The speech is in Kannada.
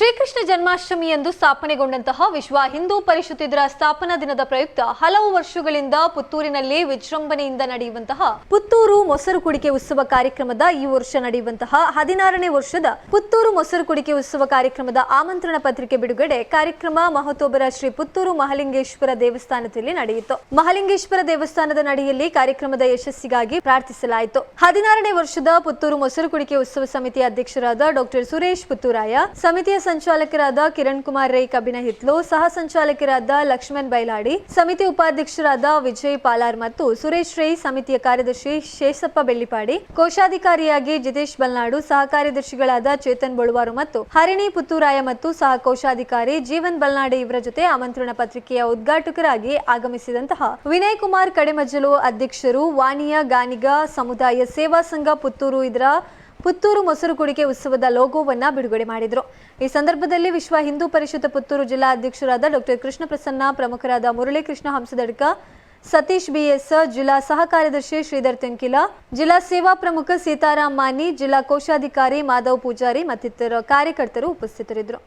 ಶ್ರೀಕೃಷ್ಣ ಜನ್ಮಾಷ್ಟಮಿಯಂದು ಸ್ಥಾಪನೆಗೊಂಡಂತಹ ವಿಶ್ವ ಹಿಂದೂ ಪರಿಷತ್ ಇದರ ಸ್ಥಾಪನಾ ದಿನದ ಪ್ರಯುಕ್ತ ಹಲವು ವರ್ಷಗಳಿಂದ ಪುತ್ತೂರಿನಲ್ಲಿ ವಿಜೃಂಭಣೆಯಿಂದ ನಡೆಯುವಂತಹ ಪುತ್ತೂರು ಮೊಸರು ಕುಡಿಕೆ ಉತ್ಸವ ಕಾರ್ಯಕ್ರಮದ ಈ ವರ್ಷ ನಡೆಯುವಂತಹ 16ನೇ ವರ್ಷದ ಪುತ್ತೂರು ಮೊಸರು ಕುಡಿಕೆ ಉತ್ಸವ ಕಾರ್ಯಕ್ರಮದ ಆಮಂತ್ರಣ ಪತ್ರಿಕೆ ಬಿಡುಗಡೆ ಕಾರ್ಯಕ್ರಮ ಮಹತೋಬರ ಶ್ರೀ ಪುತ್ತೂರು ಮಹಾಲಿಂಗೇಶ್ವರ ದೇವಸ್ಥಾನದಲ್ಲಿ ನಡೆಯಿತು. ಮಹಾಲಿಂಗೇಶ್ವರ ದೇವಸ್ಥಾನದ ನಡೆಯಲ್ಲಿ ಕಾರ್ಯಕ್ರಮದ ಯಶಸ್ಸಿಗಾಗಿ ಪ್ರಾರ್ಥಿಸಲಾಯಿತು. 16ನೇ ವರ್ಷದ ಪುತ್ತೂರು ಮೊಸರು ಕುಡಿಕೆ ಉತ್ಸವ ಸಮಿತಿಯ ಅಧ್ಯಕ್ಷರಾದ ಡಾಕ್ಟರ್ ಸುರೇಶ್ ಪುತ್ತೂರಾಯ, ಸಮಿತಿಯ ಸಂಚಾಲಕರಾದ ಕಿರಣ್ ಕುಮಾರ್ ರೈ ಕಬ್ಬಿನ ಹಿತ್ಲು, ಸಹ ಸಂಚಾಲಕರಾದ ಲಕ್ಷ್ಮಣ್ ಬೈಲಾಡಿ, ಸಮಿತಿ ಉಪಾಧ್ಯಕ್ಷರಾದ ವಿಜಯ್ ಪಾಲಾರ್ ಮತ್ತು ಸುರೇಶ್ ರೈ, ಸಮಿತಿಯ ಕಾರ್ಯದರ್ಶಿ ಶೇಷಪ್ಪ ಬೆಳ್ಳಿಪಾಡಿ, ಕೋಶಾಧಿಕಾರಿಯಾಗಿ ಜಿತೇಶ್ ಬಲ್ನಾಡು, ಸಹ ಕಾರ್ಯದರ್ಶಿಗಳಾದ ಚೇತನ್ ಬಳುವಾರು ಮತ್ತು ಹರಿಣಿ ಪುತ್ತೂರಾಯ ಮತ್ತು ಸಹ ಕೋಶಾಧಿಕಾರಿ ಜೀವನ್ ಬಲ್ನಾಡೆ ಇವರ ಜೊತೆ ಆಮಂತ್ರಣ ಪತ್ರಿಕೆಯ ಉದ್ಘಾಟಕರಾಗಿ ಆಗಮಿಸಿದಂತಹ ವಿನಯ್ ಕುಮಾರ್ ಕಡೆಮಜ್ಜಲು ಅಧ್ಯಕ್ಷರು ವಾಣಿಯ ಗಾನಿಗ ಸಮುದಾಯ ಸೇವಾ ಸಂಘ ಪುತ್ತೂರು ಇದರ ಪುತ್ತೂರು ಮೊಸರು ಕುಡಿಕೆ ಉತ್ಸವದ ಲೋಗೋವನ್ನ ಬಿಡುಗಡೆ ಮಾಡಿದರು. ಈ ಸಂದರ್ಭದಲ್ಲಿ ವಿಶ್ವ ಹಿಂದೂ ಪರಿಷತ್ ಪುತ್ತೂರು ಜಿಲ್ಲಾ ಅಧ್ಯಕ್ಷರಾದ ಡಾಕ್ಟರ್ ಕೃಷ್ಣ ಪ್ರಸನ್ನ, ಪ್ರಮುಖರಾದ ಮುರಳಿ ಕೃಷ್ಣ ಹಂಸದಡ್ಕ, ಸತೀಶ್ ಬಿಎಸ್, ಜಿಲ್ಲಾ ಸಹ ಕಾರ್ಯದರ್ಶಿ ಶ್ರೀಧರ್ ತೆಂಕಿಲ, ಜಿಲ್ಲಾ ಸೇವಾ ಪ್ರಮುಖ ಸೀತಾರಾಮ್ ಮಾನಿ, ಜಿಲ್ಲಾ ಕೋಶಾಧಿಕಾರಿ ಮಾಧವ್ ಪೂಜಾರಿ ಮತ್ತಿತರ ಕಾರ್ಯಕರ್ತರು ಉಪಸ್ಥಿತರಿದ್ದರು.